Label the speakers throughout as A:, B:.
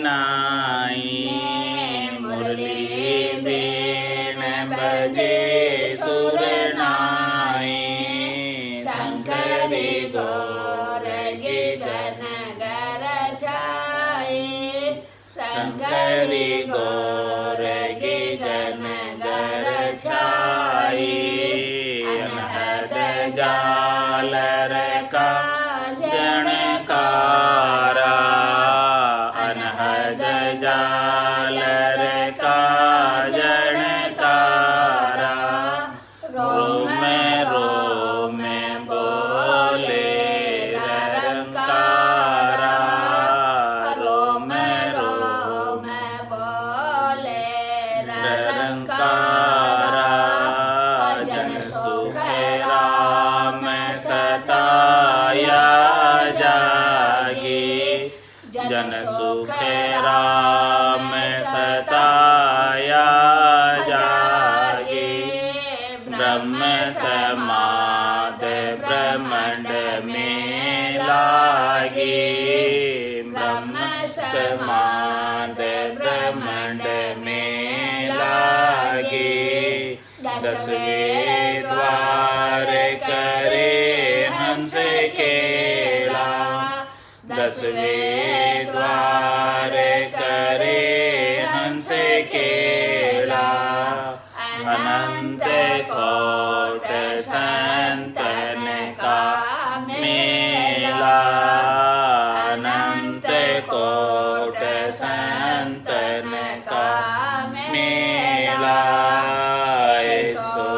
A: नाई। मुरली बीन बजे सुर नाई। शंकरी गौरगी गन गर छाई। शंकरी गौरगी गन गर छाई। अनहद जालर का जनकारा। अनहद जालर का जनकारा। रोम रोम बोले रंकारा। रोम रोम बोले रंकारा। जन सुख राम सताया जागी। जन सुख राम सताया जागी। ब्रह्म समाद ब्रह्मंड में लागी। ब्रह्म समाद ब्रह्मंड में लागी। दसवें द्वार करे हंस केला। दसवें द्वार करे हंस केला। अनंत कोट संतन का मेला। अनंत कोट संतन का मेला। ऐसो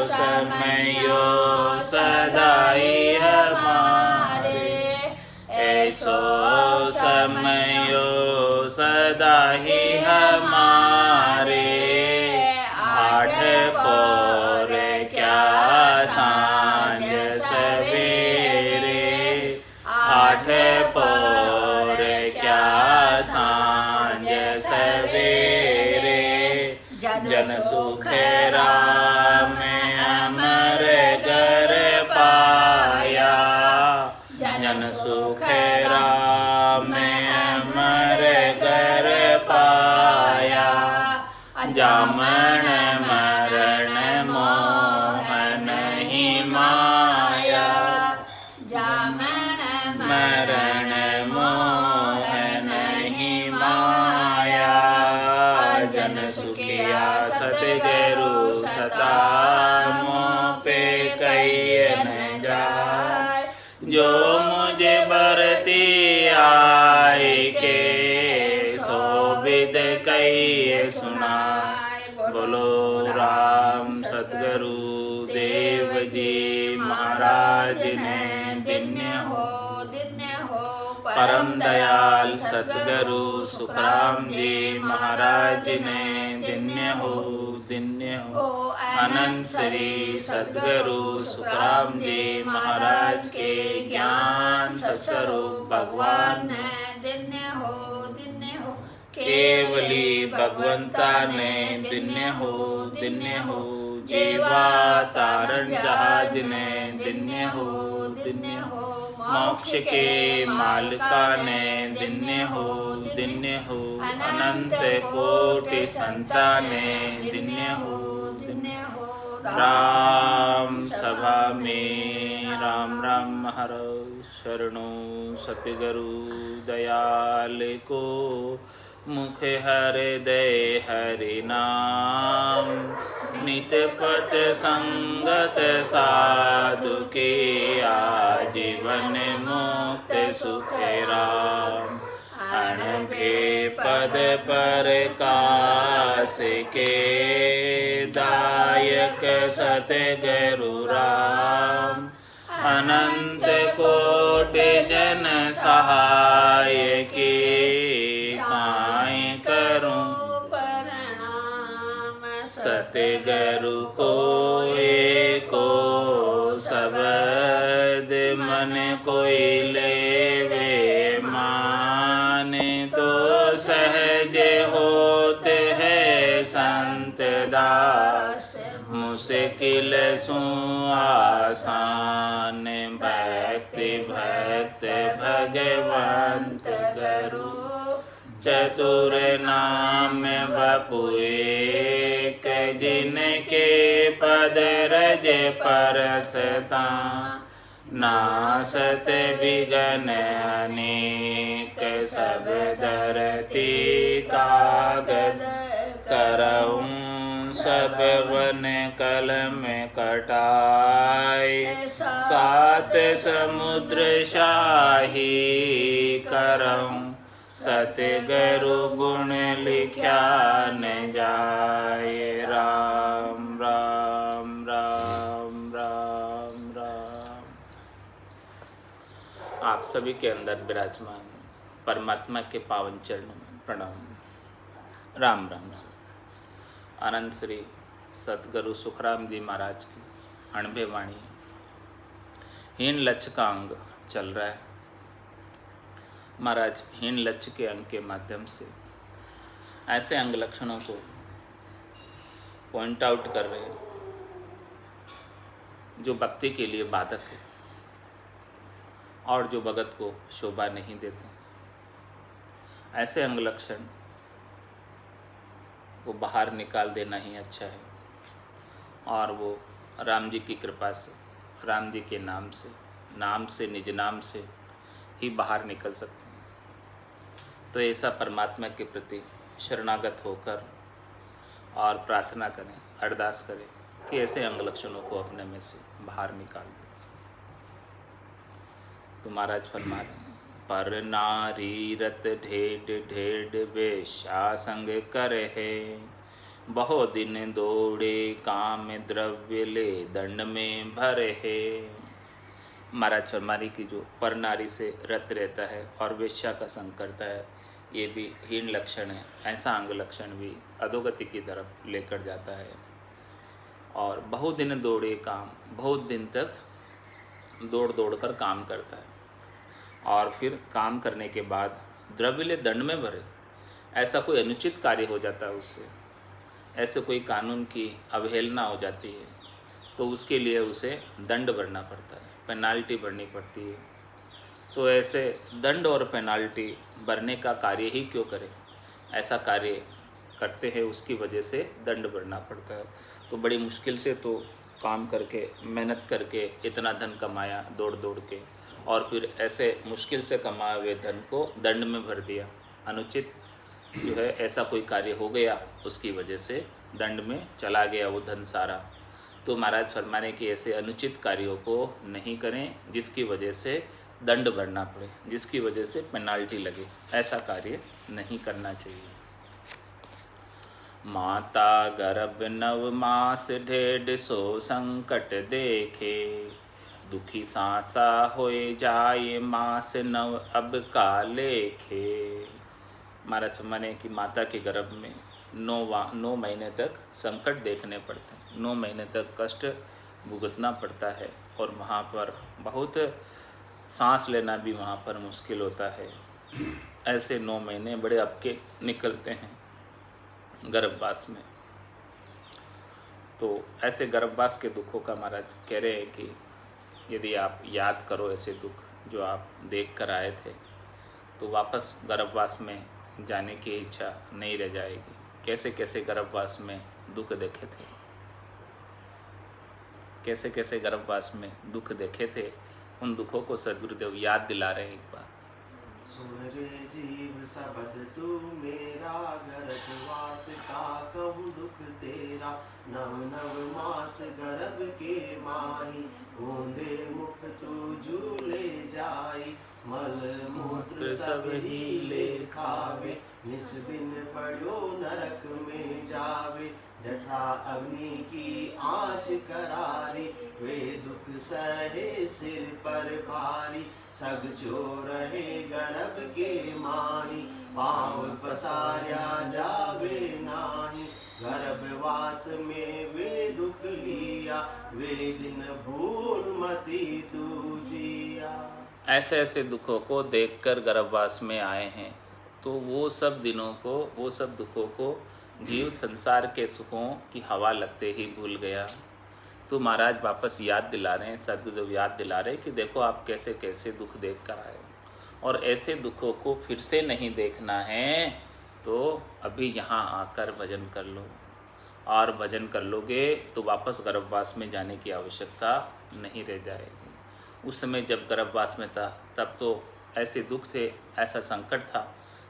A: समयो सदाई हमारे। ऐसो समयो सदा ही हमारे। आठ पौर क्या सांझ सवेरे। आठ पौर क्या सांझ सवेरे। जन सुख राम अमर घर पाया। जन सुख राम अमर घर पाया। जामन मरण मोहन ही माया। जामन मरण मोहन ही माया। जन सुखिया सतगुरु सता मोह पे कहिए न जाय। जो मुझे बरती आए के सो विद कहिए सुनाय। बोलो राम सतगुरु देव जी महाराज ने धन्य हो परम दयाल सतगुरु सुखराम जी महाराज ने धन्य हो अनंत श्री सतगुरु सुखराम जी महाराज के ज्ञान सत्स्वरूप भगवान ने धन्य हो केवली भगवंता ने धन्य हो जीवा तारण जहाज ने धन्य हो मोक्ष के मालिका ने धन्य हो अनंत कोटि संता ने धन्य हो राम सभा में राम राम महाराज शरणों सतगुरु दयाल को मुख हृदय हरि नाम नित पथ संगत साधु के आजीवन मुक्त सुख राम अनभे पद पर कास के दायक सतगुरु राम अनंत कोटि जन सहाय के काई करूं सतगुरु को एको शब्द मन कोई लेवे मान तो सहज होते है संत दास मुश्किल सु आसान भक्ति भक्त भगवंत गुरु चतुर नाम बपु एक, जिनके पद रज परसता, नासत विघन अनेक, सब धरती कागद करऊं, सब वन कलम कटाए, सात समुद्र शाही करऊं, सतगुरु गुण लिख्या न जाए। राम राम राम राम राम। आप सभी के अंदर विराजमान परमात्मा के पावन चरणों में प्रणाम। राम राम से आनंद श्री सतगुरु सुखराम जी महाराज की अणभे वाणी हीन लक्ष्य का अंग चल रहा है। महाराज हीन लक्ष्य के अंग के माध्यम से ऐसे अंग लक्षणों को पॉइंट आउट कर रहे हैं जो भक्ति के लिए बाधक है और जो भगत को शोभा नहीं देते। ऐसे अंग लक्षण को बाहर निकाल देना ही अच्छा है और वो राम जी की कृपा से, राम जी के नाम से निज नाम से ही बाहर निकल सकते हैं। तो ऐसा परमात्मा के प्रति शरणागत होकर और प्रार्थना करें, अरदास करें कि ऐसे अंग लक्षणों को अपने में से बाहर निकाल दें। तो महाराज फरमा रहे हैं, पर नारी रत ढेड ढेड वेश्या संग करहे, बहु दिन दौड़े काम द्रव्य ले दंड में भरहे। महाराज फरमारी की जो पर नारी से रत रहता है और वेश्या का संग करता है, ये भी हीन लक्षण है। ऐसा अंग लक्षण भी अधोगति की तरफ लेकर जाता है। और बहुत दिन दौड़े काम, बहुत दिन तक दौड़ दौड़ कर काम करता है और फिर काम करने के बाद द्रव्य ले दंड में भरे। ऐसा कोई अनुचित कार्य हो जाता है उससे, ऐसे कोई कानून की अवहेलना हो जाती है तो उसके लिए उसे दंड भरना पड़ता है, पेनाल्टी भरनी पड़ती है। तो ऐसे दंड और पेनाल्टी भरने का कार्य ही क्यों करें, ऐसा कार्य करते हैं उसकी वजह से दंड भरना पड़ता है। तो बड़ी मुश्किल से तो काम करके, मेहनत करके इतना धन कमाया दौड़ दौड़ के, और फिर ऐसे मुश्किल से कमाए हुए धन को दंड में भर दिया। अनुचित जो है ऐसा कोई कार्य हो गया, उसकी वजह से दंड में चला गया वो धन सारा। तो महाराज फरमाने कि ऐसे अनुचित कार्यों को नहीं करें जिसकी वजह से दंड भरना पड़े, जिसकी वजह से पेनाल्टी लगे। ऐसा कार्य नहीं करना चाहिए। माता गर्भ नव मास ढेड सो संकट देखे, दुखी सांसा होए जाए मास नव अब का लेखे। महाराज माने कि माता के गर्भ में 9 महीने तक संकट देखने पड़ते हैं, 9 महीने तक कष्ट भुगतना पड़ता है और वहाँ पर बहुत सांस लेना भी वहाँ पर मुश्किल होता है। ऐसे 9 महीने बड़े अबके निकलते हैं गर्भवास में। तो ऐसे गर्भवास के दुखों का महाराज कह रहे हैं कि यदि आप याद करो ऐसे दुख जो आप देख कर आए थे, तो वापस गर्भवास में जाने की इच्छा नहीं रह जाएगी। कैसे कैसे गर्भवास में दुख देखे थे, कैसे कैसे गर्भवास में दुख देखे थे, उन दुखों को सद्गुरुदेव याद दिला रहे हैं एक बार।
B: सुन रे जीव शब्द तू मेरा, गर्भवास का कहूँ दुख तेरा। नव नव मास गर्भ के माही, बूंदे मुख तू झूले जाई। मल मूत्र सब ही ले खावे, निस दिन पड़ो नरक में जावे। जठरा अग्नि की आँच करारी, वे दुख सहे सिर पर भारी। सग जो रहे गर्भ के माही, पाँव पसार्या जावे नाही। गर्भवास में वे दुख लिया, वे दिन भूल मती तू जिया।
A: ऐसे ऐसे दुखों को देखकर गर्भवास में आए हैं, तो वो सब दिनों को, वो सब दुखों को जीव संसार के सुखों की हवा लगते ही भूल गया। तो महाराज वापस याद दिला रहे हैं, सद्गुरुदेव याद दिला रहे हैं कि देखो आप कैसे कैसे दुख देख कर आए और ऐसे दुखों को फिर से नहीं देखना है तो अभी यहाँ आकर भजन कर लो। और भजन कर लोगे तो वापस गर्भवास में जाने की आवश्यकता नहीं रह जाएगी। उस समय जब गर्भवास में था तब तो ऐसे दुख थे, ऐसा संकट था,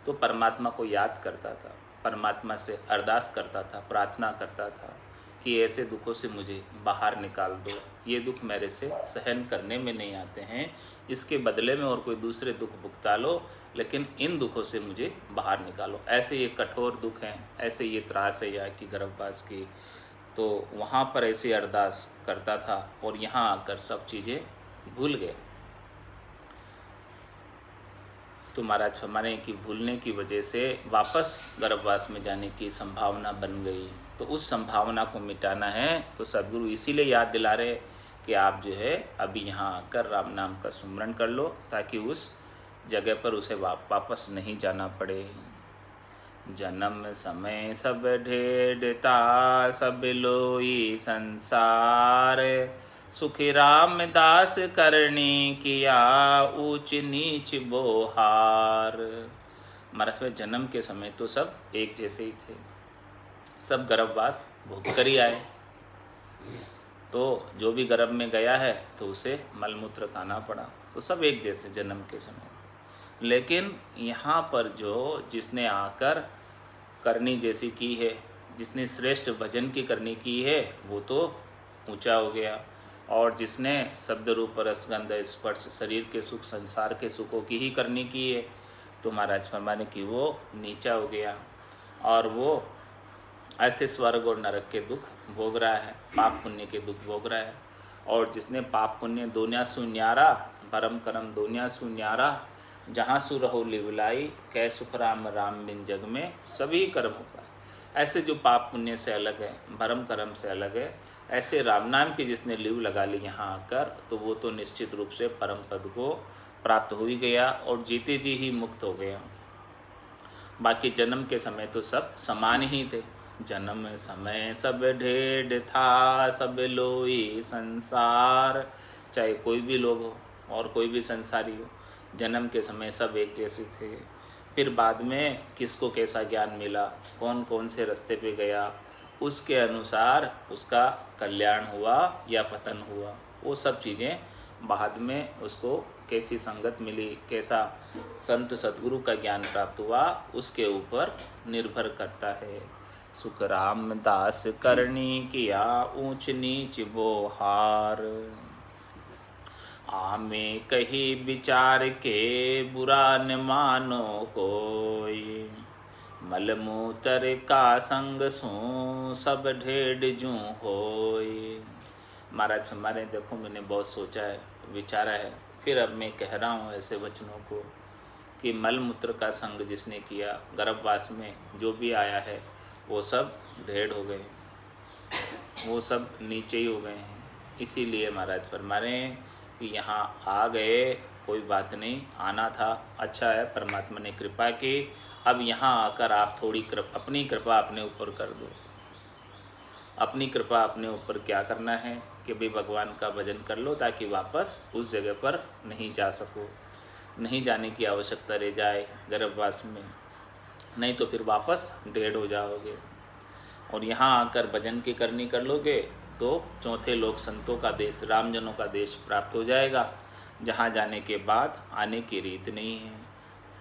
A: तो परमात्मा को याद करता था, परमात्मा से अरदास करता था, प्रार्थना करता था कि ऐसे दुखों से मुझे बाहर निकाल दो, ये दुख मेरे से सहन करने में नहीं आते हैं, इसके बदले में और कोई दूसरे दुख भुगता लो, लेकिन इन दुखों से मुझे बाहर निकालो। ऐसे ये कठोर दुख हैं, ऐसे ये त्रास है यहाँ की गर्भवास की, तो वहाँ पर ऐसे अरदास करता था और यहाँ आकर सब चीज़ें भूल गए। तो महाराज फरमाने की भूलने की वजह से वापस गर्भवास में जाने की संभावना बन गई। तो उस संभावना को मिटाना है तो सद्गुरु इसीलिए याद दिला रहे कि आप जो है अभी यहाँ आकर राम नाम का सुमरण कर लो, ताकि उस जगह पर उसे वापस नहीं जाना पड़े। जन्म समय सब ढेढ़ता सब लोई संसार, सुखी रामदास करनी किया ऊंच नीच बोहार। महाराज में जन्म के समय तो सब एक जैसे ही थे, सब गर्भवास भोग कर ही आए, तो जो भी गर्भ में गया है तो उसे मलमूत्र खाना पड़ा, तो सब एक जैसे जन्म के समय। लेकिन यहाँ पर जो जिसने आकर करनी जैसी की है, जिसने श्रेष्ठ भजन की करनी की है, वो तो ऊंचा हो गया, और जिसने शब्द रूप रसगंध स्पर्श शरीर के सुख संसार के सुखों की ही करनी की है, तो महाराज फरमाने की वो नीचा हो गया, और वो ऐसे स्वर्ग और नरक के दुख भोग रहा है, पाप पुण्य के दुख भोग रहा है। और जिसने पाप पुण्य दोनिया सुन्यारा, परम करम दोनिया सुन्यारा, जहाँ सु रहो लिवलाई, कै सुख राम राम बिन जग में सभी कर्म हो पाए। ऐसे जो पाप पुण्य से अलग है, भरम कर्म से अलग है, ऐसे राम नाम की जिसने लिव लगा ली यहाँ आकर, तो वो तो निश्चित रूप से परम पद को प्राप्त हो ही गया और जीते जी ही मुक्त हो गया। बाकी जन्म के समय तो सब समान ही थे। जन्म समय सब ढेढ़ था सब लोई संसार, चाहे कोई भी लोग हो और कोई भी संसारी हो, जन्म के समय सब एक जैसे थे। फिर बाद में किसको कैसा ज्ञान मिला, कौन कौन से रास्ते पे गया, उसके अनुसार उसका कल्याण हुआ या पतन हुआ, वो सब चीज़ें बाद में उसको कैसी संगत मिली, कैसा संत सद्गुरु का ज्ञान प्राप्त हुआ, उसके ऊपर निर्भर करता है। सुख रामदास करनी किया ऊंच नीच बोहार, आमे कही विचार के बुरा न मानो कोई, मलमूत्र का संग सो सब ढेढ़ जूं होय। महाराज हमारे देखो, मैंने बहुत सोचा है, विचारा है, फिर अब मैं कह रहा हूँ ऐसे वचनों को कि मलमूत्र का संग जिसने किया, गर्भवास में जो भी आया है वो सब ढेढ़ हो गए, वो सब नीचे ही हो गए हैं। इसीलिए महाराज फरमा रहे हैं कि यहाँ आ गए, कोई बात नहीं, आना था, अच्छा है, परमात्मा ने कृपा की, अब यहाँ आकर आप थोड़ी अपनी कृपा अपने ऊपर कर दो। अपनी कृपा अपने ऊपर क्या करना है कि भाई भगवान का भजन कर लो, ताकि वापस उस जगह पर नहीं जा सको, नहीं जाने की आवश्यकता रह जाए गर्भवास में, नहीं तो फिर वापस ढेढ़ हो जाओगे। और यहाँ आकर भजन की करनी कर लोगे तो चौथे लोक संतों का देश, रामजनों का देश प्राप्त हो जाएगा, जहाँ जाने के बाद आने की रीत नहीं है।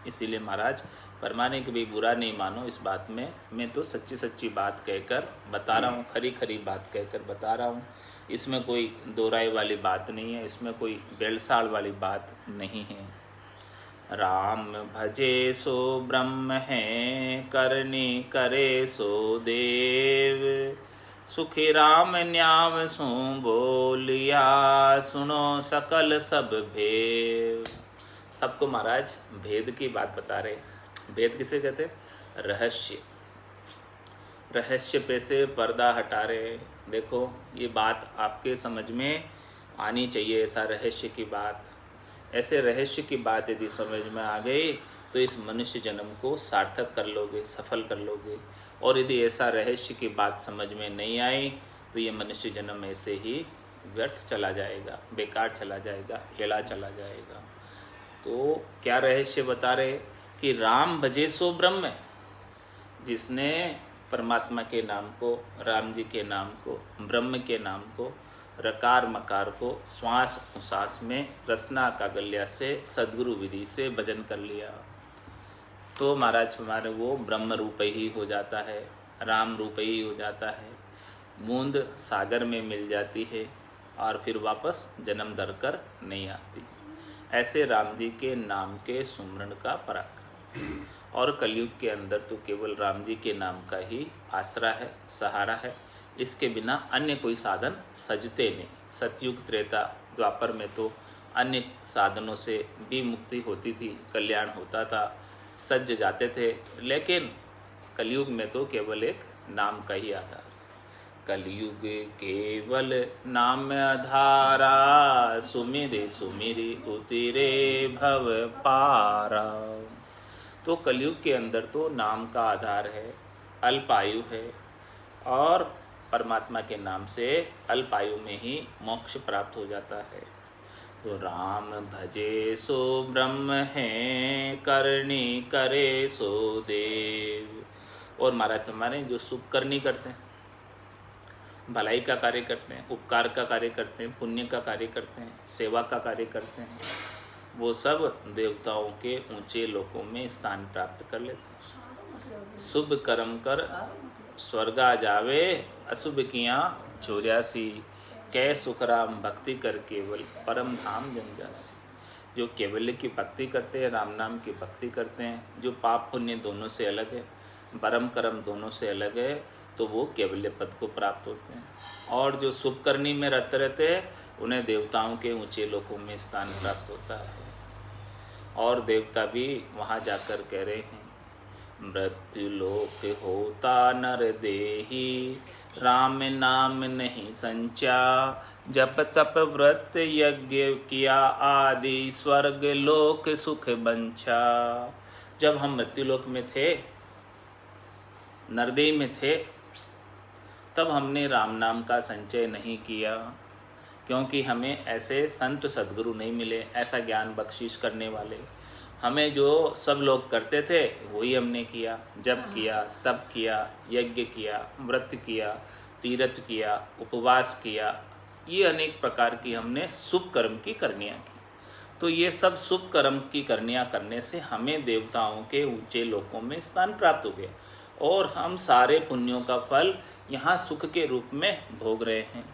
A: इसीलिए महाराज फरमाने की भी बुरा नहीं मानो इस बात में, मैं तो सच्ची सच्ची बात कहकर बता रहा हूँ, खरी खरी बात कहकर बता रहा हूँ, इसमें कोई दोहराई वाली बात नहीं है, इसमें कोई बेलसाड़ वाली बात नहीं है। राम भजे सो ब्रह्म है, करनी करे सो देव, सुखी राम न्याव सो बोलिया, सुनो सकल सब भेव। सबको महाराज भेद की बात बता रहे। भेद किसे कहते? रहस्य। रहस्य पे से पर्दा हटा रहे। देखो ये बात आपके समझ में आनी चाहिए, ऐसा रहस्य की बात, ऐसे रहस्य की बात यदि समझ में आ गई तो इस मनुष्य जन्म को सार्थक कर लोगे, सफल कर लोगे। और यदि ऐसा रहस्य की बात समझ में नहीं आई तो ये मनुष्य जन्म ऐसे ही व्यर्थ चला जाएगा, बेकार चला जाएगा, हेला चला जाएगा। तो क्या रहस्य बता रहे कि राम भजे सो ब्रह्म, जिसने परमात्मा के नाम को, राम जी के नाम को, ब्रह्म के नाम को, रकार मकार को श्वास उश्वास में रसना कागल्या से सद्गुरु विधि से भजन कर लिया, तो महाराज हमारे वो ब्रह्म रूप ही हो जाता है, राम रूप ही हो जाता है। बूंद सागर में मिल जाती है और फिर वापस जन्म धर कर नहीं आती। ऐसे राम जी के नाम के सुमरण का पराक्रम। और कलयुग के अंदर तो केवल राम जी के नाम का ही आसरा है, सहारा है। इसके बिना अन्य कोई साधन सजते नहीं। सतयुग त्रेता द्वापर में तो अन्य साधनों से भी मुक्ति होती थी, कल्याण होता था, सज जाते थे, लेकिन कलयुग में तो केवल एक नाम का ही आधार। कलयुग केवल नाम आधारा, सुमिरे सुमिरे उतरे भव पारा। तो कलयुग के अंदर तो नाम का आधार है, अल्पायु है, और परमात्मा के नाम से अल्पायु में ही मोक्ष प्राप्त हो जाता है। तो राम भजे सो ब्रह्म है, करनी करे सो देव। और महाराज हमारे जो शुभ करनी करते हैं, भलाई का कार्य करते हैं, उपकार का कार्य करते हैं, पुण्य का कार्य करते हैं, सेवा का कार्य करते हैं, वो सब देवताओं के ऊंचे लोकों में स्थान प्राप्त कर लेते हैं। शुभ कर्म कर स्वर्गा जावे, अशुभ किया 84, कै सुखराम भक्ति कर केवल परम धाम जन जासी। जो केवल्य की भक्ति करते हैं, राम नाम की भक्ति करते हैं, जो पाप पुण्य दोनों से अलग है, परम कर्म दोनों से अलग है, तो वो केवल्य पद को प्राप्त होते हैं। और जो शुभ करनी में रत रहते हैं, उन्हें देवताओं के ऊंचे लोकों में स्थान प्राप्त होता है। और देवता भी वहाँ जाकर कह रहे हैं, मृत्यु लोक होता नर देही, राम नाम नहीं संचा, जप तप व्रत यज्ञ किया आदि, स्वर्ग लोक सुख बंछा। जब हम मृत्यु लोक में थे, नरदेही में थे, तब हमने राम नाम का संचय नहीं किया, क्योंकि हमें ऐसे संत सद्गुरु नहीं मिले, ऐसा ज्ञान बख्शिश करने वाले। हमें जो सब लोग करते थे वही हमने किया, जप किया, तप किया, यज्ञ किया, व्रत किया, तीर्थ किया, उपवास किया, ये अनेक प्रकार की हमने शुभ कर्म की करनियाँ की। तो ये सब शुभ कर्म की करनियाँ करने से हमें देवताओं के ऊंचे लोकों में स्थान प्राप्त हो गया, और हम सारे पुण्यों का फल यहाँ सुख के रूप में भोग रहे हैं।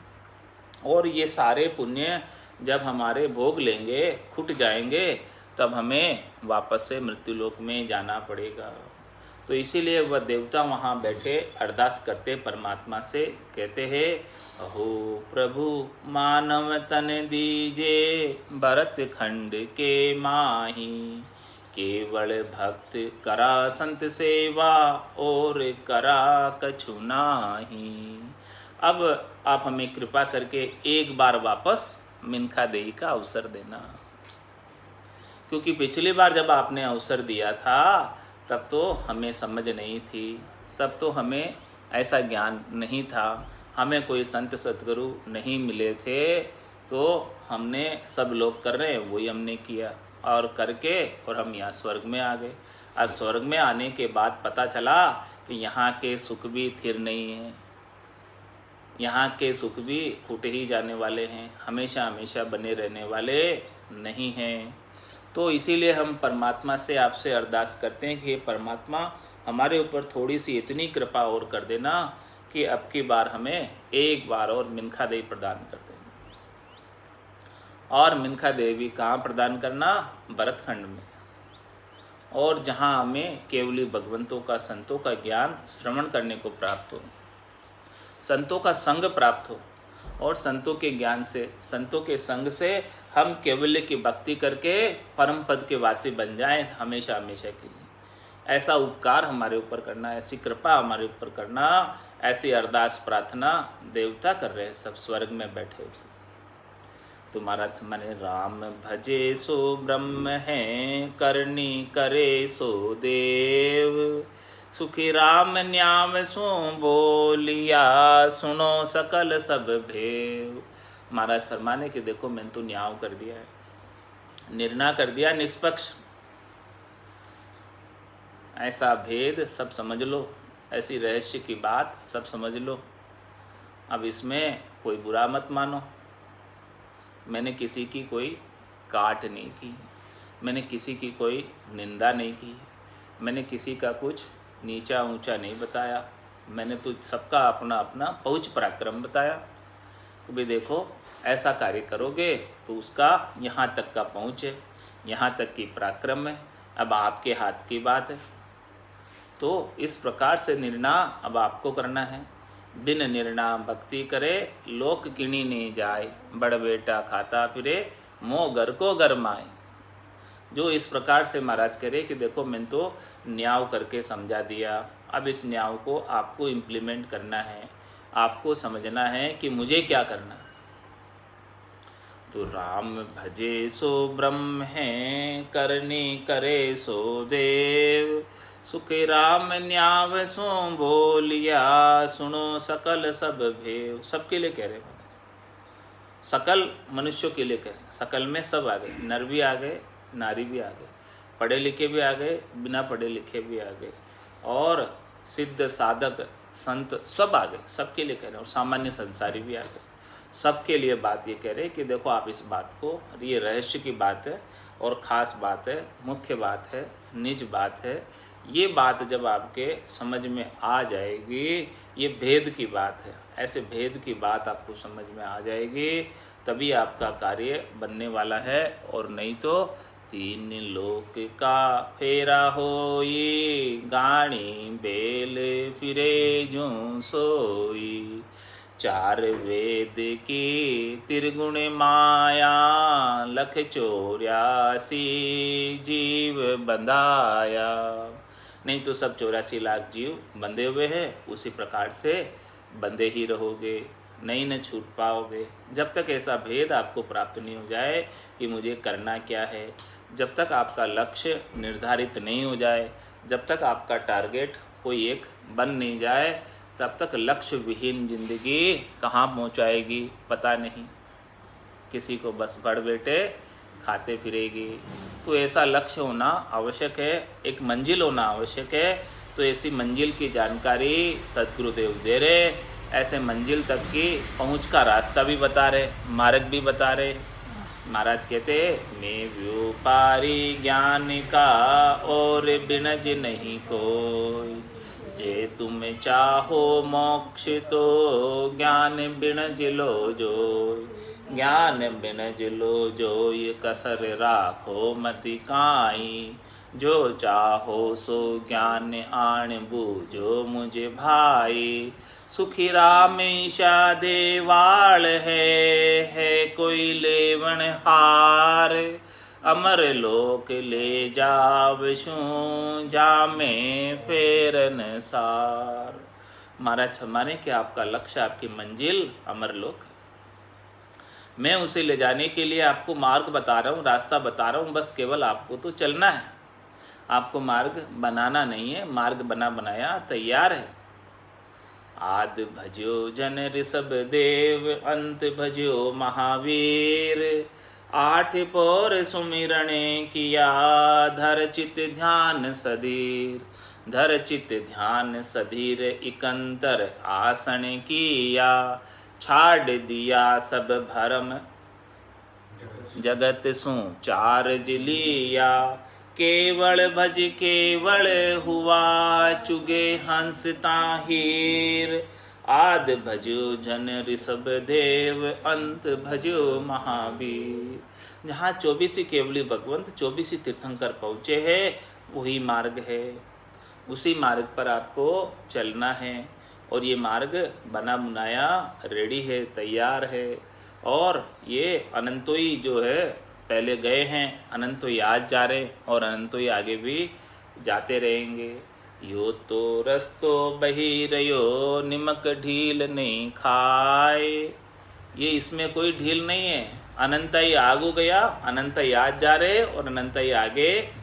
A: और ये सारे पुण्य जब हमारे भोग लेंगे, खुट जाएंगे, तब हमें वापस से मृत्युलोक में जाना पड़ेगा। तो इसीलिए वह देवता वहाँ बैठे अरदास करते परमात्मा से, कहते हैं, अहो प्रभु मानव तन दीजे, भरत खंड के माही, केवल भक्त करा संत सेवा, और करा कछु नाही। अब आप हमें कृपा करके एक बार वापस मिनखा देही का अवसर देना, क्योंकि पिछली बार जब आपने अवसर दिया था तब तो हमें समझ नहीं थी, तब तो हमें ऐसा ज्ञान नहीं था, हमें कोई संत सतगुरु नहीं मिले थे, तो हमने सब लोग कर रहे हैं वही हमने किया, और करके और हम यहाँ स्वर्ग में आ गए। अब स्वर्ग में आने के बाद पता चला कि यहाँ के सुख भी स्थिर नहीं हैं, यहाँ के सुख भी फूटे ही जाने वाले हैं, हमेशा हमेशा बने रहने वाले नहीं हैं। तो इसीलिए हम परमात्मा से आपसे अरदास करते हैं कि हे परमात्मा, हमारे ऊपर थोड़ी सी इतनी कृपा और कर देना कि अब की बार हमें एक बार और मिनखा देवी प्रदान कर देना। और मिनखा देवी कहाँ प्रदान करना? भरतखंड में, और जहाँ हमें केवली भगवंतों का, संतों का ज्ञान श्रवण करने को प्राप्त हो, संतों का संग प्राप्त हो, और संतों के ज्ञान से, संतों के संग से हम केवल्य की भक्ति करके परम पद के वासी बन जाएं हमेशा हमेशा के लिए। ऐसा उपकार हमारे ऊपर करना, ऐसी कृपा हमारे ऊपर करना, ऐसी अरदास प्रार्थना देवता कर रहे हैं सब स्वर्ग में बैठे हुए। तुम्हारा मने राम भजे सो ब्रह्म है, करनी करे सो देव, सुखी राम न्याम सो बोलिया, सुनो सकल सब भेव। महाराज फरमाने कि देखो मैंने तो न्याव कर दिया है, निर्णय कर दिया निष्पक्ष। ऐसा भेद सब समझ लो, ऐसी रहस्य की बात सब समझ लो। अब इसमें कोई बुरा मत मानो। मैंने किसी की कोई काट नहीं की, मैंने किसी की कोई निंदा नहीं की, मैंने किसी का कुछ नीचा ऊंचा नहीं बताया। मैंने तो सबका अपना अपना पहुँच पराक्रम बताया कि भाई देखो ऐसा कार्य करोगे तो उसका यहाँ तक का पहुँच है, यहाँ तक की पराक्रम है, अब आपके हाथ की बात है। तो इस प्रकार से निर्णय अब आपको करना है। बिन निर्णय भक्ति करे लोक गिनी नहीं जाए, बड़ बेटा खाता फिरे मोह घर को गरमाए। जो इस प्रकार से महाराज करे कि देखो मैंने तो न्याय करके समझा दिया, अब इस न्याय को आपको इम्प्लीमेंट करना है, आपको समझना है कि मुझे क्या करना है। तो राम भजे सो ब्रह्म है, करनी करे सो देव, सुख राम न्याव सो बोलिया, सुनो सकल सब भेव। सबके लिए कह रहे हैं, सकल मनुष्यों के लिए कह रहे हैं। सकल में सब आ गए, नर भी आ गए, नारी भी आ गए, पढ़े लिखे भी आ गए, बिना पढ़े लिखे भी आ गए, और सिद्ध साधक संत सब आ गए। सबके लिए कह रहे हैं, और सामान्य संसारी भी आ गए। सबके लिए बात ये कह रहे हैं कि देखो आप इस बात को, ये रहस्य की बात है और ख़ास बात है, मुख्य बात है, निज बात है। ये बात जब आपके समझ में आ जाएगी, ये भेद की बात है, ऐसे भेद की बात आपको समझ में आ जाएगी, तभी आपका कार्य बनने वाला है। और नहीं तो तीन लोक का फेरा होई, गाणी बेल फिरे जूं सोई, चार वेद की त्रिगुण माया, लख 84 जीव बंधाया। नहीं तो सब 84 लाख जीव बंधे हुए हैं, उसी प्रकार से बंधे ही रहोगे, नहीं न छूट पाओगे। जब तक ऐसा भेद आपको प्राप्त नहीं हो जाए कि मुझे करना क्या है, जब तक आपका लक्ष्य निर्धारित नहीं हो जाए, जब तक आपका टारगेट कोई एक बन नहीं जाए, तब तक लक्ष्य विहीन जिंदगी कहाँ पहुँचाएगी पता नहीं। किसी को बस बड़ बेटे खाते फिरेगी। तो ऐसा लक्ष्य होना आवश्यक है, एक मंजिल होना आवश्यक है। तो ऐसी मंजिल की जानकारी सद्गुरुदेव दे रहे, ऐसे मंजिल तक की पहुँच का रास्ता भी बता रहे, मार्ग भी बता रहे। महाराज कहते मैं व्यापारी ज्ञान का और बिनज नहीं कोई, जे तुम चाहो मोक्ष तो ज्ञान बिनज लो जो, ज्ञान बिनज लो जो, ये कसर राखो मति काई, जो चाहो सो ज्ञान आन बूझो मुझे भाई, सुखी राम ईशा देवाल है कोई लेवन हार, अमर लोक ले जावशू जामे फेरन सार। महाराज माने कि आपका लक्ष्य, आपकी मंजिल अमर लोक, मैं उसे ले जाने के लिए आपको मार्ग बता रहा हूँ, रास्ता बता रहा हूँ, बस केवल आपको तो चलना है, आपको मार्ग बनाना नहीं है, मार्ग बना बनाया तैयार है। आद भजो जन ऋषभ देव, अंत भजो महावीर, 8 पौर सुमिरण किया, धर चित ध्यान सधीर, धर चित ध्यान सधीर, इकंतर आसन किया, छाड़ दिया सब भरम जगत सु चार्ज लिया, केवल भज केवल हुआ चुगे हंस ताहीर, आद भजो जन ऋषभ देव, अंत भजो महावीर। जहाँ 24 केवली भगवंत 24 तीर्थंकर पहुँचे हैं, वही मार्ग है, उसी मार्ग पर आपको चलना है। और ये मार्ग बना बुनाया रेडी है, तैयार है। और ये अनंतोई जो है पहले गए हैं, अनंतोई आज जा रहे, और अनंतोई आगे भी जाते रहेंगे। यो तो रस्तो बही रयो, निमक ढील नहीं खाए। ये इसमें कोई ढील नहीं है। अनंतई आगू गया, अनंतई आज जा रहे और अनंतई आगे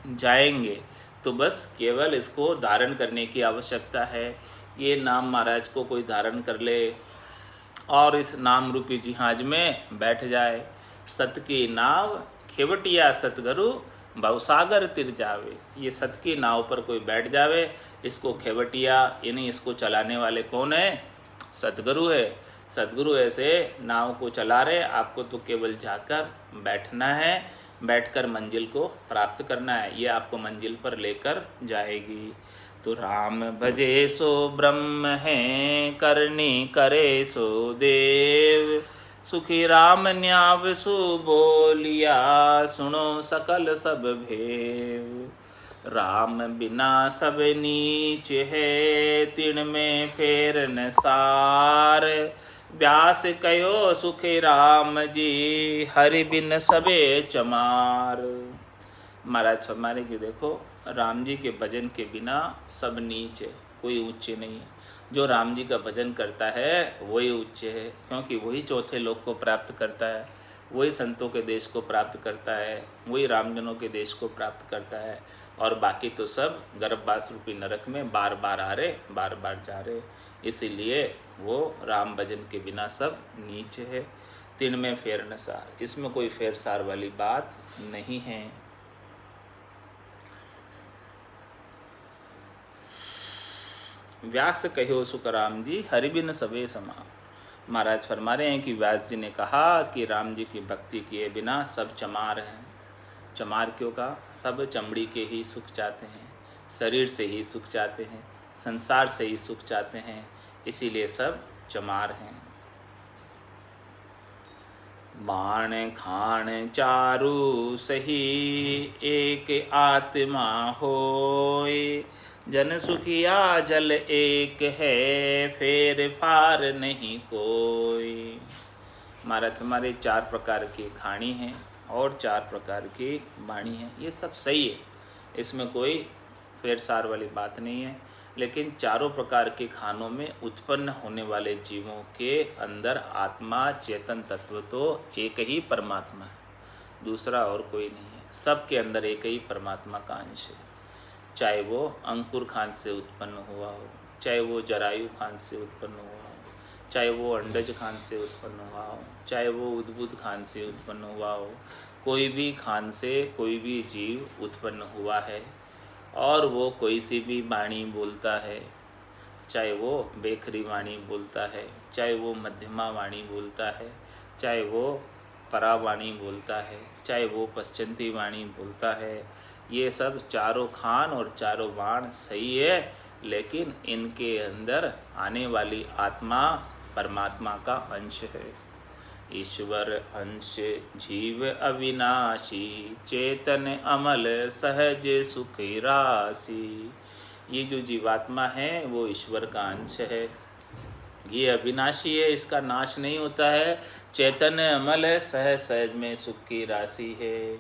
A: जाएंगे। तो बस केवल इसको धारण करने की आवश्यकता है। ये नाम महाराज को कोई धारण कर ले और इस नाम रूपी जहाज में बैठ जाए। सत की नाव खेवटिया सतगुरु भवसागर तिर जावे। ये सत की नाव पर कोई बैठ जावे, इसको खेवटिया यानी इसको चलाने वाले कौन है? सतगुरु है। सतगुरु ऐसे नाव को चला रहे, आपको तो केवल जाकर बैठना है, बैठकर मंजिल को प्राप्त करना है, ये आपको मंजिल पर लेकर जाएगी। तो राम भजे सो ब्रह्म है, करनी करे सो देव, सुखी राम न्यावसु बोलिया, सुनो सकल सब भेव। राम बिना सब नीच है, तिन में फेर न सार, व्यास कयो सुखी राम जी, हरि बिन सबे चमार। महाराज हमारे की देखो, राम जी के भजन के बिना सब नीच है, कोई ऊंचे नहीं है। जो राम जी का भजन करता है वही उच्च है, क्योंकि वही चौथे लोक को प्राप्त करता है, वही संतों के देश को प्राप्त करता है, वही रामजनों के देश को प्राप्त करता है। और बाकी तो सब गर्भवास रूपी नरक में बार बार आ रहे, बार बार जा रहे। इसीलिए वो राम भजन के बिना सब नीच है। तिन में फेर न सार, इसमें कोई फेर सार वाली बात नहीं है। व्यास कहो सुख राम जी, हरि बिन सबे समा। महाराज फरमा रहे हैं कि व्यास जी ने कहा कि राम जी की भक्ति किए बिना सब चमार हैं। चमार क्यों कहा? सब चमड़ी के ही सुख चाहते हैं, शरीर से ही सुख चाहते हैं, संसार से ही सुख चाहते हैं, इसीलिए सब चमार हैं। बाण खान चारु सही, एक आत्मा होय, जन सुखिया जल एक है, फेर फार नहीं कोई। महाराज हमारे 4 प्रकार की खाणी हैं और 4 प्रकार की वाणी है, ये सब सही है, इसमें कोई फेर सार वाली बात नहीं है। लेकिन चारों प्रकार के खानों में उत्पन्न होने वाले जीवों के अंदर आत्मा चेतन तत्व तो एक ही परमात्मा है, दूसरा और कोई नहीं है। सबके अंदर एक ही परमात्मा का अंश है, चाहे वो अंकुर खान से उत्पन्न हुआ हो, चाहे वो जरायु खान से उत्पन्न हुआ हो, चाहे वो अंडज खान से उत्पन्न हुआ हो, चाहे वो उद्भुत खान से उत्पन्न हुआ हो, कोई भी खान से कोई भी जीव उत्पन्न हुआ है और वो कोई सी भी वाणी बोलता है, चाहे वो बेखरी वाणी बोलता है, चाहे वो मध्यमा वाणी बोलता है, चाहे वो परावाणी बोलता है, चाहे वो पश्चंती वाणी बोलता है, ये सब चारों खान और चारों बाण सही है, लेकिन इनके अंदर आने वाली आत्मा परमात्मा का अंश है। ईश्वर अंश जीव अविनाशी, चेतन अमल सहज सुख राशि। ये जो जीवात्मा है वो ईश्वर का अंश है, ये अविनाशी है, इसका नाश नहीं होता है, चैतन्य अमल है, सहज सहज में सुख की राशि है।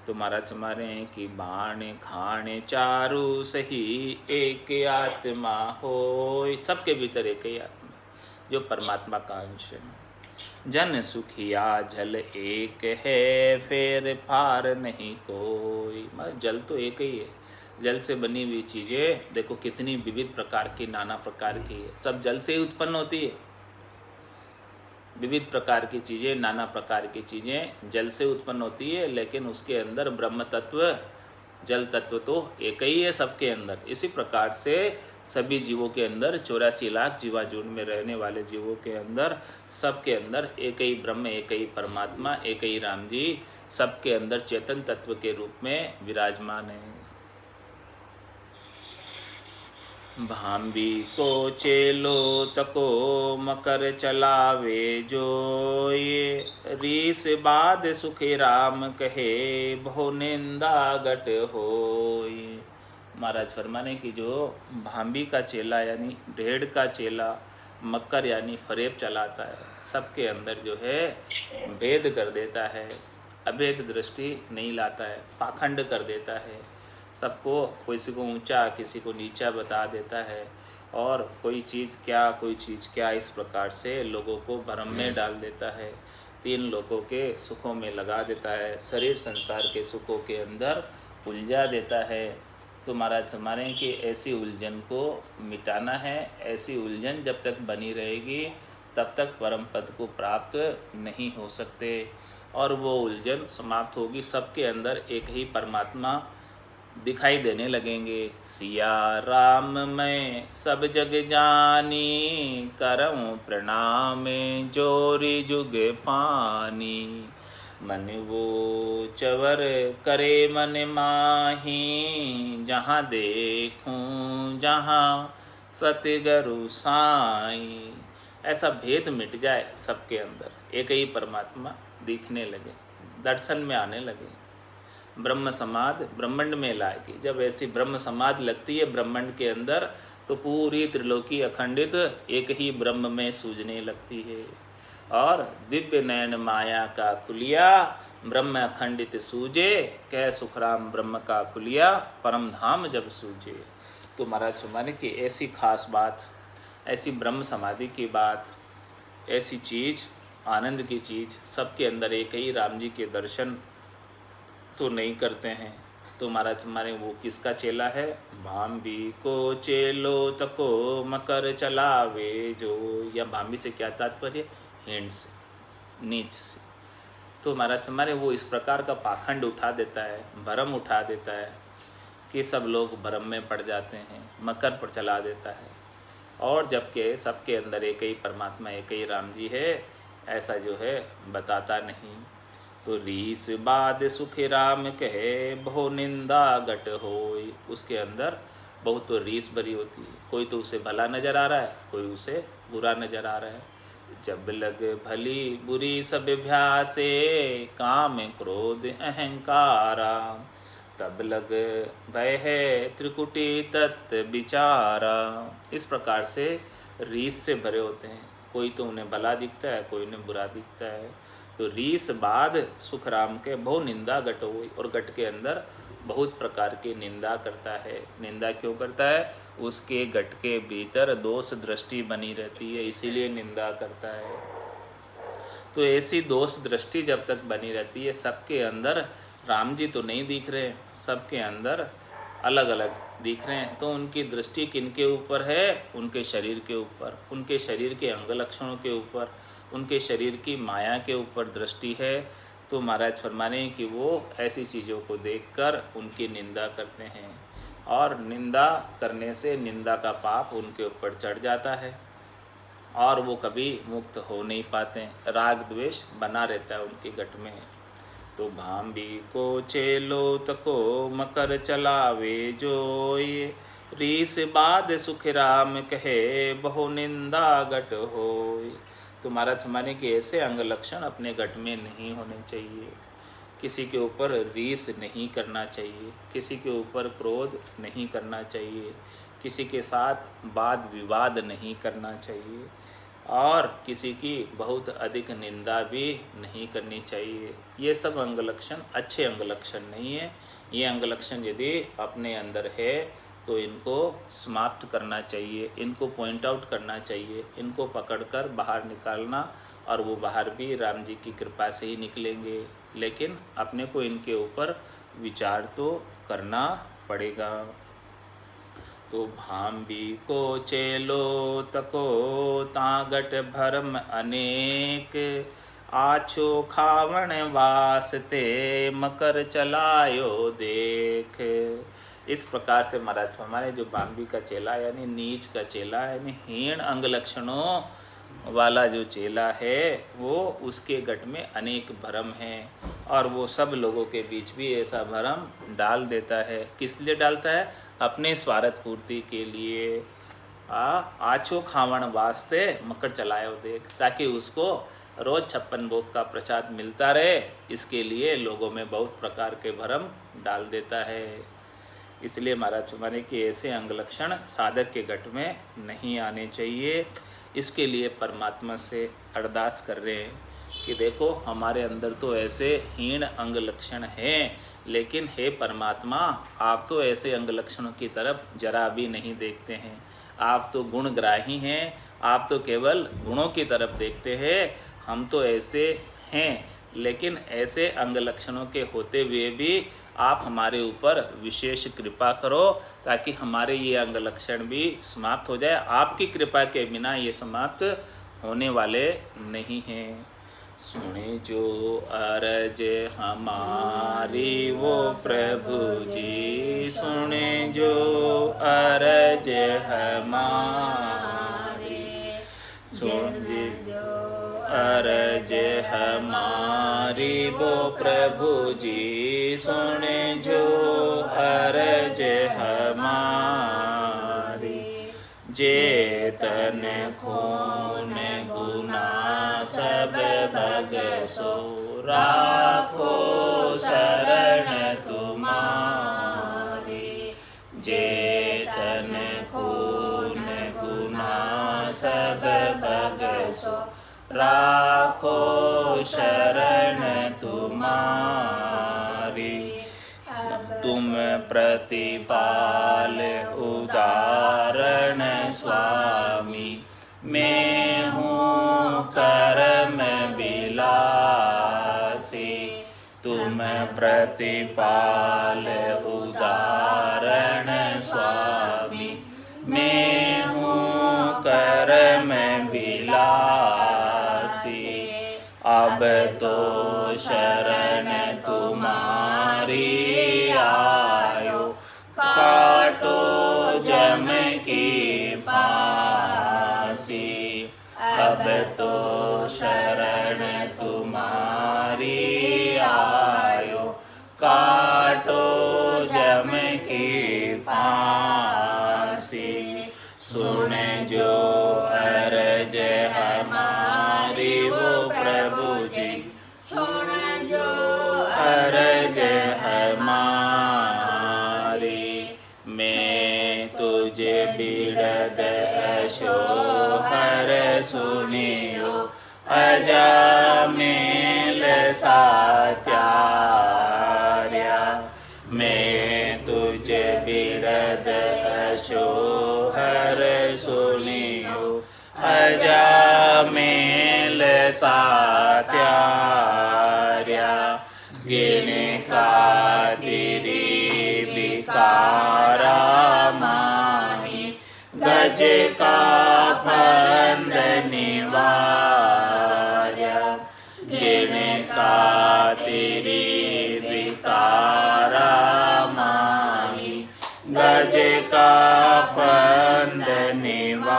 A: तो महाराज हमारे हैं कि बाण खाने चारु सही, एक आत्मा हो। सबके भीतर एक ही आत्मा जो परमात्मा का अंश है। जन सुखिया जल एक है, फेर फार नहीं कोई। मतलब जल तो एक ही है, जल से बनी हुई चीज़ें देखो कितनी विविध प्रकार की, नाना प्रकार की है, सब जल से ही उत्पन्न होती है। विविध प्रकार की चीज़ें, नाना प्रकार की चीज़ें जल से उत्पन्न होती है, लेकिन उसके अंदर ब्रह्म तत्व, जल तत्व तो एक ही है सबके अंदर। इसी प्रकार से सभी जीवों के अंदर 84 लाख जीवाजून में रहने वाले जीवों के अंदर, सबके अंदर एक ही ब्रह्म, एक ही परमात्मा, एक ही राम जी सबके अंदर चेतन तत्व के रूप में विराजमान है। भांबी को चेलो तको मकर चलावे जो, ये रीस बाद सुखे राम कहे, बहु निंदा गट होय। महाराज फरमाने की जो भांबी का चेला यानी ढेड़ का चेला मकर यानी फरेब चलाता है, सबके अंदर जो है भेद कर देता है, अभेद दृष्टि नहीं लाता है, पाखंड कर देता है, सबको किसी को ऊंचा किसी को नीचा बता देता है, और कोई चीज़ क्या कोई चीज़ क्या इस प्रकार से लोगों को भ्रम में डाल देता है, 3 लोगों के सुखों में लगा देता है, शरीर संसार के सुखों के अंदर उलझा देता है। तो महाराज हमारे कि ऐसी उलझन को मिटाना है, ऐसी उलझन जब तक बनी रहेगी तब तक परम पद को प्राप्त नहीं हो सकते। और वो उलझन समाप्त होगी। सबके अंदर एक ही परमात्मा दिखाई देने लगेंगे। सिया राम मैं सब जग जानी, करऊं प्रणाम जोरी जुग पानी। मन वो चवर करे मन माही, जहाँ देखूं जहाँ सतगुरु साईं। ऐसा भेद मिट जाए सबके अंदर, एक ही परमात्मा दिखने लगे, दर्शन में आने लगे। ब्रह्म समाधि ब्रह्मांड में लाएगी। जब ऐसी ब्रह्म समाधि लगती है ब्रह्मांड के अंदर, तो पूरी त्रिलोकी अखंडित एक ही ब्रह्म में सूझने लगती है। और दिव्य नयन माया का खुलिया, ब्रह्म अखंडित सूझे, कह सुखराम ब्रह्म का खुलिया, परम धाम जब सूझे। तो महाराज माने कि ऐसी खास बात, ऐसी ब्रह्म समाधि की बात, ऐसी चीज़, आनंद की चीज़, सबके अंदर एक ही राम जी के दर्शन तो नहीं करते हैं। तो महाराज हमारे वो किसका चेला है? भांबी को चेलो तको मकर चलावे जो। या भांबी से क्या तात्पर्य? हैंड से, नीच से। तो महाराज हमारे वो इस प्रकार का पाखंड उठा देता है, भरम उठा देता है कि सब लोग भरम में पड़ जाते हैं, मकर पर चला देता है। और जबकि सबके अंदर एक ही परमात्मा, एक ही राम जी है, ऐसा जो है बताता नहीं। तो रीस बाद सुख राम कहे, बहु निंदा गट होय। उसके अंदर बहुत तो रीस भरी होती है। कोई तो उसे भला नज़र आ रहा है, कोई उसे बुरा नज़र आ रहा है। जब लग भली बुरी सब भ्यासे, काम क्रोध अहंकारा, तब लग भय है त्रिकुटी तत्व विचारा। इस प्रकार से रीस से भरे होते हैं। कोई तो उन्हें भला दिखता है, कोई उन्हें बुरा दिखता है। तो रीस बाद सुख राम के बहु निंदा गट होई। और गट के अंदर बहुत प्रकार की निंदा करता है। निंदा क्यों करता है? उसके गट के भीतर दोष दृष्टि बनी रहती है, इसीलिए निंदा करता है। तो ऐसी दोष दृष्टि जब तक बनी रहती है, सबके अंदर राम जी तो नहीं दिख रहे, सबके अंदर अलग अलग दिख रहे हैं। तो उनकी दृष्टि किनके ऊपर है? उनके शरीर के ऊपर, उनके शरीर के अंग लक्षणों के ऊपर, उनके शरीर की माया के ऊपर दृष्टि है। तो महाराज फरमाने कि वो ऐसी चीज़ों को देखकर उनकी निंदा करते हैं। और निंदा करने से निंदा का पाप उनके ऊपर चढ़ जाता है और वो कभी मुक्त हो नहीं पाते। राग द्वेष बना रहता है उनके गट में। तो भांबी को चेलो तको मकर चलावे जोय, रीस बाद सुख राम कहे, बहु निंदा गट होय। तो महाराज हमारे के ऐसे अंग लक्षण अपने गट में नहीं होने चाहिए। किसी के ऊपर रीस नहीं करना चाहिए, किसी के ऊपर क्रोध नहीं करना चाहिए, किसी के साथ वाद विवाद नहीं करना चाहिए, और किसी की बहुत अधिक निंदा भी नहीं करनी चाहिए। ये सब अंग लक्षण अच्छे अंग लक्षण नहीं है। ये अंग लक्षण यदि अपने अंदर है तो इनको समाप्त करना चाहिए, इनको पॉइंट आउट करना चाहिए, इनको पकड़कर बाहर निकालना। और वो बाहर भी राम जी की कृपा से ही निकलेंगे। लेकिन अपने को इनके ऊपर विचार तो करना पड़ेगा। तो भांबी को चेलो तको तागट भरम अनेक, आछो खावण वास्ते मकर चलायो देख। इस प्रकार से महाराज हमारे जो भांबी का चेला यानी नीच का चेला यानी हीन अंग लक्षणों वाला जो चेला है, वो उसके गट में अनेक भरम हैं और वो सब लोगों के बीच भी ऐसा भरम डाल देता है। किस लिए डालता है? अपने स्वार्थ पूर्ति के लिए। आछो खावण वास्ते मकर चलायो देख, ताकि उसको रोज 56 भोग का प्रसाद मिलता रहे, इसके लिए लोगों में बहुत प्रकार के भरम डाल देता है। इसलिए महाराज माने कि ऐसे अंग लक्षण साधक के गट में नहीं आने चाहिए। इसके लिए परमात्मा से अरदास कर रहे हैं कि देखो हमारे अंदर तो ऐसे हीन अंग लक्षण हैं, लेकिन हे परमात्मा, आप तो ऐसे अंग लक्षणों की तरफ जरा भी नहीं देखते हैं। आप तो गुणग्राही हैं, आप तो केवल गुणों की तरफ देखते हैं। हम तो ऐसे हैं, लेकिन ऐसे अंग लक्षणों के होते हुए भी आप हमारे ऊपर विशेष कृपा करो, ताकि हमारे ये अंग लक्षण भी समाप्त हो जाए। आपकी कृपा के बिना ये समाप्त होने वाले नहीं हैं। सुने जो अरज हमारी वो प्रभु जी, सुने जो अरज हमारी, सुने जो अरज हमारी वो प्रभु जी, सुने जो अरज हमारी। जेतन खून गुना सब बगसो, राखो शरण तुम्हारी। जेतन खून गुना सब बगसो, राखो शरण तुम्हारी। तुम प्रतिपाल उदाहरण स्वामी, मैं हूँ कर्म विलासी। तुम प्रतिपाल उदाहरण स्वामी, मैं हूँ कर्म विलासी। अब तो शरण तुम्हारी आयो, काटो जम की फांसी। अब तो शरण तुम्हारी आयो, काटो जम की फांसी। सुन जो अरज हमारी वो प्रभु जी, सुन जो अरज हमारी। मैं तुझे बिरद अशोहर सुनियो, अजामिल सात्यार्या। मैं तुझे बिरद अशोहर सुनियो, अजामिल सात्यार्या। गिन का तेरी विकारा माही, गज का फंद निवार्या। गिन का तेरी विकारा माही, गज का फंद निवार्या।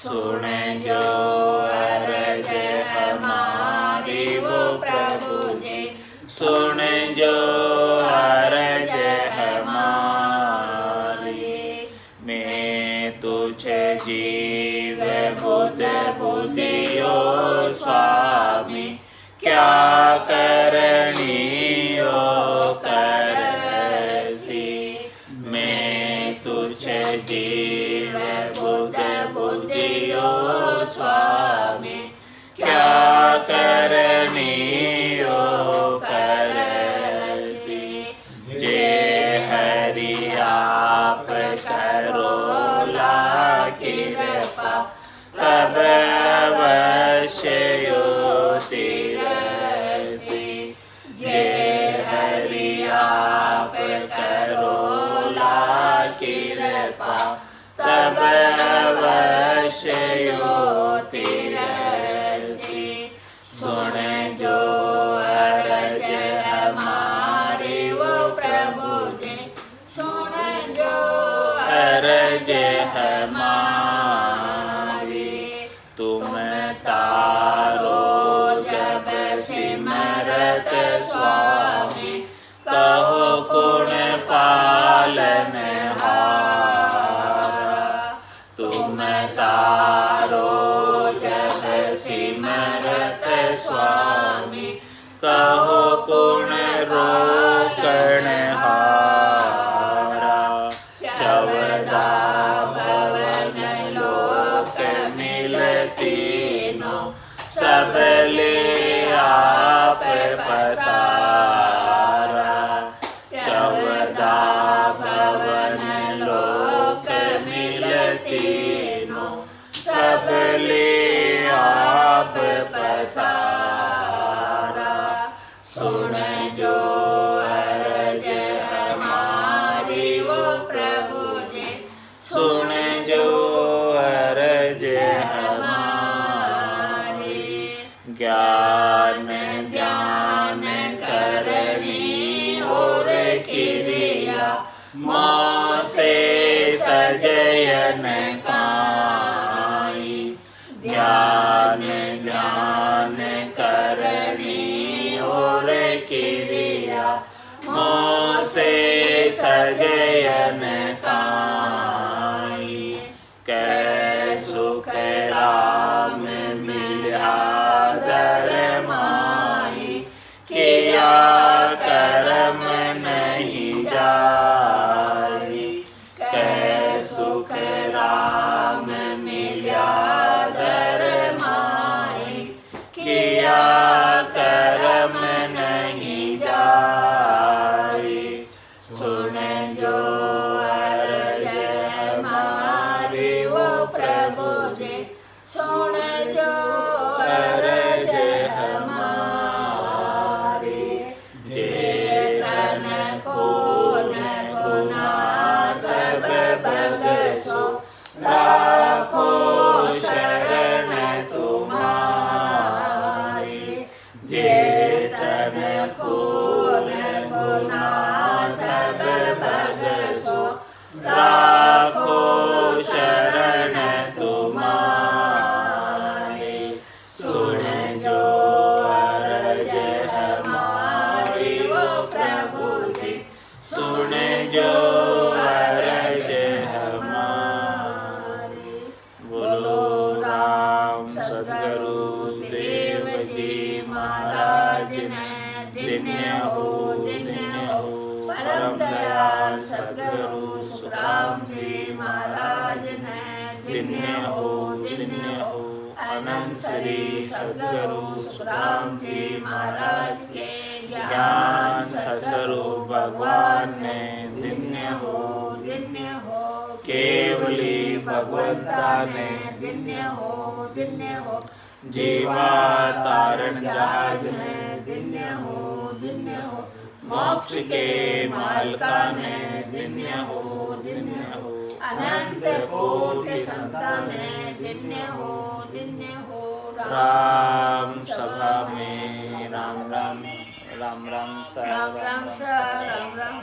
A: सुन जो अरज हमारी वो प्रभु जी, सुन जो अरज हमारी। मैं तुझे जीव बुध बुद्धियो स्वामी, क्या करनियो करसी। मैं तुझे जीव बुध बुद्धियो स्वामी, क्या करनियो करसी। जे हरि आप करो ला कृपा, तब अवश्य योति रसी। जे हरि आप करो ला कृपा, तब अवश्य योति रसी। सुन जो अरज हमारी वो प्रभु जी, सुन जो अरज हमारी। तुम तारो जब सिमरत स्वामी, कहो गुण पालन हारा। तुम तारो जब सिमरत स्वामी, कहो गुण रोकण हारा। चौदा भवन लोक मिलती नो, सब ले आप पसारा। चौदा भवन लोक मिलती नो, सब ले आप पसारा। सुन जो अरज हमारी वो प्रभु जी, सुन जो अरज हमारी। मोह से सजयन काई ध्यान ध्यान करनी और किरिया मोह से सजयन काई कै सुख राम मिला दर माही किया कर्म नहीं जाई कै सुख राम मिला दर माही किया कर्म नहीं जाई सुन जो अरज हमारी वो प्रभु जी सुन जो अरज हमारी जेतन को न गुना सब बगसो राखो शरण तुम्हारी जेतन को न गुना सब बगसो राखो शरण तुम्हारी सुन जो अरज हमारी वो प्रभु जी सुन जो अरज हमारी बोलो राम सद्गुरु देव जी महाराज ने धन्य हो परम दयाल सद्गुरु सुखराम जी महाराज ने धन्य हो अनंत श्री सद्गुरु सुखराम जी महाराज के ज्ञान स्वरूप भगवान ने धन्य हो केवली भगवंता ने धन्य हो जीवा तारण जहाज ने धन्य हो मोक्ष के मालका ने धन्य हो अनंत कोटि संतान ने धन्य हो राम सभा में राम राम सा राम राम